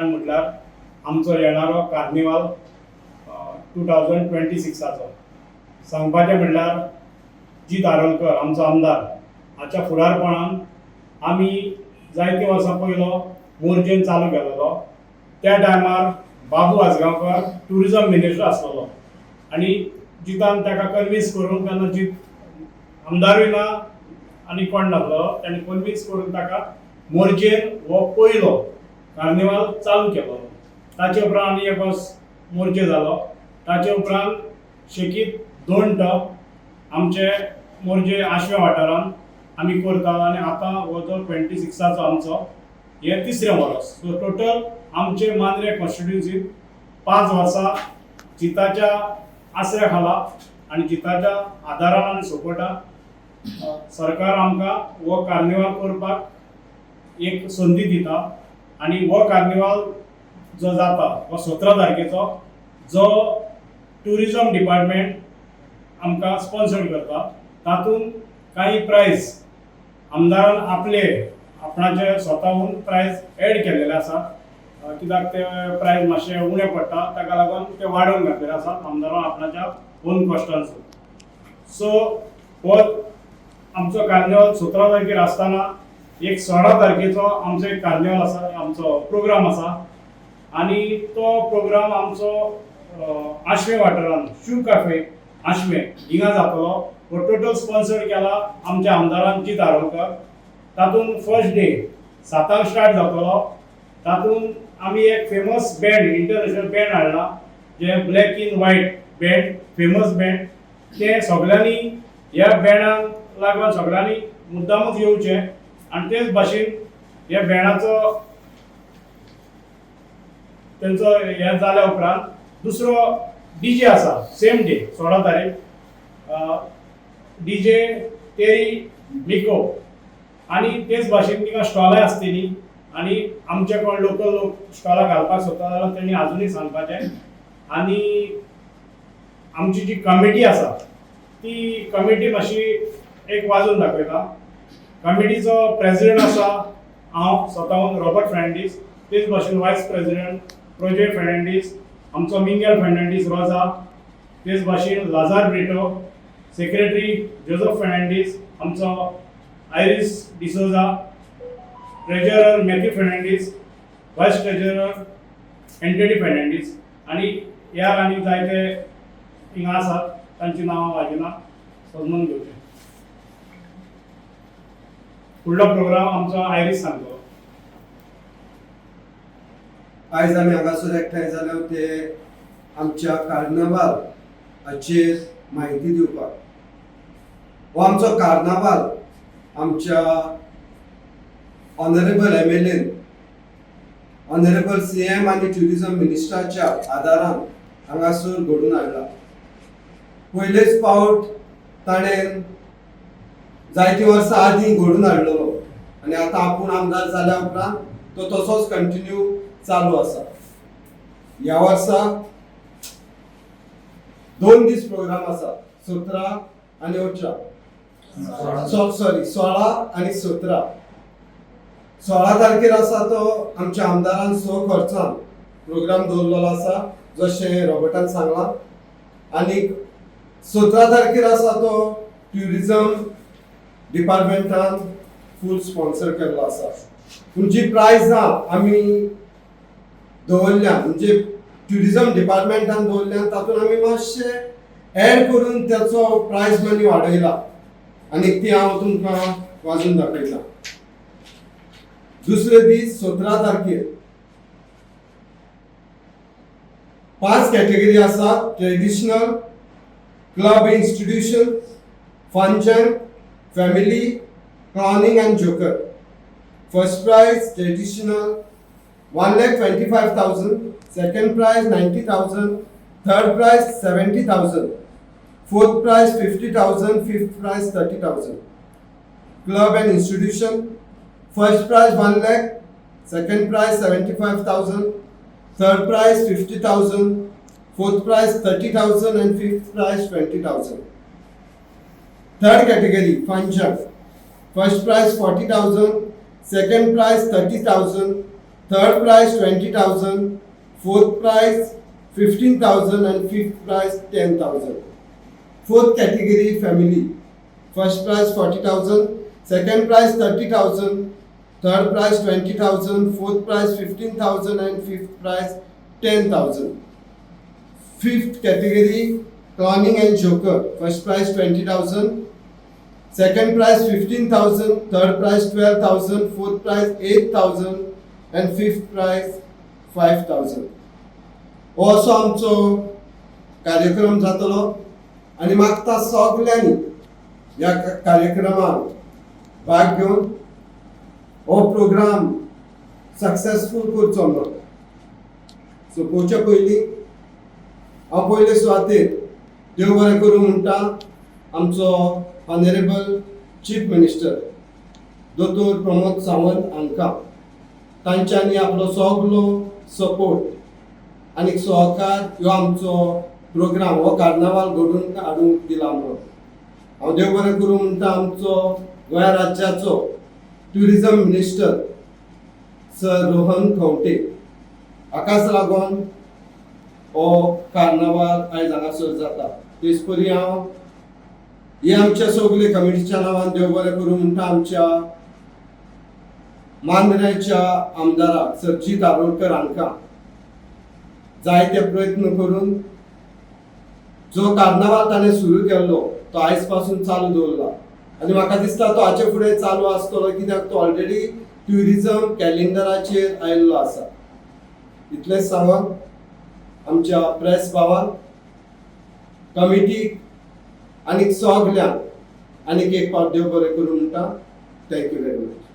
म्हटल्यार आमचो येणारो कार्निवाल 2026चो सांगपाचें म्हटल्यार जी धारोलकर आमचो आमदार हाच्या फुडारपणान आमी जायती वर्सां पयलो मोर्जेन चालू केलेलो. त्या टायमार बाबू आजगांवकर टुरिजम मिनिस्टर आसलेलो आनी जितान ताका कन्विन्स करून तेन्ना जीत आमदारूय ना आनी कोण नासलो ताणें कन्विन्स करून ताका मोर्जेन हो पयलो कार्निवाल चालू केलो. ताचे उपरांत आनी एक वर्स मोर्चे जालो. ताचे उपरांत शेकीत 2 टप आमचे मोर्जे आशव्या वाठारान आमी करता आनी आतां हो जो 26चो आमचो हे 3रे वर्स. सो टोटल आमचे मांद्रे कॉन्स्टिट्युन्सींत 5 वर्सां जिताच्या आसऱ्या खाला आनी जिताच्या आदारान आनी सपोर्टान सरकार आमकां हो कार्निवाल करपाक एक संदी दिता. आनी हो कार्निवाल जो जाता हो 17 तारखेचो जो टुरिजम डिपार्टमेंट आमकां स्पॉन्सर करता. तातूंत काही प्रायज आमदारान आपणाचे स्वताहून प्रायज एड केलेले आसात. कित्याक ते प्रायज मातशे उणे पडटा ताका लागून ते वाडोवन घातलेले आसात आमदारान आपणाच्या ओन कॉस्टांसून. सो हो आमचो कार्निवाल 17 तारखेर आसतना एक 16 तारखेचो आमचो एक कार्निवाल आसा, आमचो प्रोग्राम आसा आनी तो प्रोग्राम आमचो आशवे वाठारान शू कॅफे आशवे हिंगा जातलो. हो टोटल स्पॉन्सर केला आमच्या आमदारान जी धारोलकर. तातूंत फर्स्ट डे 7 स्टार्ट जातलो. तातूंत आमी एक फेमस बँड इंटरनॅशनल बँड हाडला जे black in white band famous band. ते सगळ्यांनी ह्या बँडाक लागून सगळ्यांनी मुद्दामूच येवचे आनी तेच भाशेन ह्या बँडाचो तेंचो हे जाल्या उपरांत दुसरो डीजे आसा सेम डे 16 तारीख. डीजे तेरी मिको आनी तेच भाशेन तिका स्टॉलाय आसतली आनी आमचे कोण लोकल लोक स्टॉलां घालपाक सोदता जाल्यार तेणी आजुनूय सांगपाचें. आनी आमची जी कमिटी आसा ती कमिटी मातशी एक वाजोवन दाखयता. कमिटीचो प्रेसिडेंट आसा हांव स्वताहून रॉबर्ट फेर्नांडीस. तेच भाशेन वायस प्रेसिडेंट प्रोजेक्ट फेर्नांडीस, आमचो मिंगेल फेर्नांडीस रोजा. तेच भाशेन लाजार ब्रिटो, सेक्रेटरी जोसेफ फेर्नांडीस, आमचो Iris D'Souza, treasurer Mathew Fernandes, vice treasurer Antony Fernandes आनी ह्या आनी जायते हिंगा आसात तांची नांवां वाजना समजून घेवचें. फुडलो प्रोग्राम आमचो आयरिस सांगतलो. आयज आमी हांगासर एकठांय जाल्यो ते आमच्या कार्नावाल हाचेर म्हायती दिवपाक. हो आमचो कार्नावाल आमच्या ऑनरेबल MLA ऑनरेबल CM आनी ट्युरिजम मिनिस्टराच्या आदारान हांगासर घडोवन हाडला. पयलेच फावट ताणें जायती वर्सां आदीं घडोवन हाडलेलो आनी आतां आपूण आमदार जाल्या उपरांत तो तसोच कंटिन्यू चालू आसा. ह्या वर्सा 2 दीस प्रोग्राम आसा 17 आनी 18 16 आनी 17. 16 तारखेर आसा तो आमच्या आमदारान 100 खर्चान प्रोग्राम दवरलेलो आसा जशें रॉबर्टान सांगलां. आनी 17 तारखेर आसा तो ट्युरिजम डिपार्टमेंटान फूल स्पॉन्सर केल्लो आसा. पूण जी प्रायजां आमी दवरल्या म्हणजे ट्युरिजम डिपार्टमेंटान दवरल्या तातूंत आमी मातशे एड करून त्याचो प्रायज मनी वाडयला आनी ती हांव तुमकां वाजून दाखयता. दुसरे दीस 17 तारखेर 5 कॅटेगरी आसा. Traditional, club institution, function, family, clowning and joker. First prize traditional 1,25,000, second prize 90,000, third prize 70,000, fourth prize 50,000, fifth prize 30,000. Club and institution, first prize 1 lakh, second prize 75,000, third prize 50,000, fourth prize 30,000 and fifth prize 20,000. Third category function, first prize 40,000, second prize 30,000, Third prize 20,000, fourth prize 15,000 and fifth prize 10,000. Fourth category family. First prize 40,000, second prize 30,000, third prize 20,000, fourth prize 15,000 and fifth prize 10,000. Fifth category clowning and joker. First prize 20,000, second prize 15,000, third prize 12,000, fourth prize 8,000 and fifth prize 5,000. हो असो आमचो कार्यक्रम जातलो आणि मागता सगळ्यांनी ह्या कार्यक्रमात भाग घेवन हो प्रोग्राम सक्सेसफुल करचो म्हणून. सो पोवचे पयलीं हांव पयले सुवातेर देव बरें करूं म्हणटा आमचो ऑनरेबल चीफ मिनिस्टर दोतोर प्रमोद सावंत हांकां. तांच्यांनी आपलो सगळो सपोर्ट आनी सहकार ह्यो आमचो प्रोग्राम हो कार्नावाल घडोवन हाडूंक दिला म्हणून. हांव देव बरें करूं म्हणटा आमचो गोंय राज्याचो tourism minister sir Rohan Khaunte. हाकाच लागून हो कार्नावाल आयज हांगासर जाता. तेच परी हांव हे आमच्या सगळे कमिटीच्या नांवान देव बरें करूं म्हणटा आमच्या मांद्रेच्या आमदाराक सरजी दारोडकर हांकां जायते प्रयत्न करून जो कार्नावाल ताणें सुरू केल्लो तो आयज पासून चालू दवरला आनी म्हाका दिसता तो हाचे फुडें चालू आसतलो कित्याक तो ऑलरेडी ट्युरिजम कॅलेंडराचेर आयिल्लो आसा. इतलेंच सांगून आमच्या प्रेस भावांक कमिटीक आनीक सगळ्यांक आनीक एक फावट देव बरें करूं म्हणटा. Thank you very much.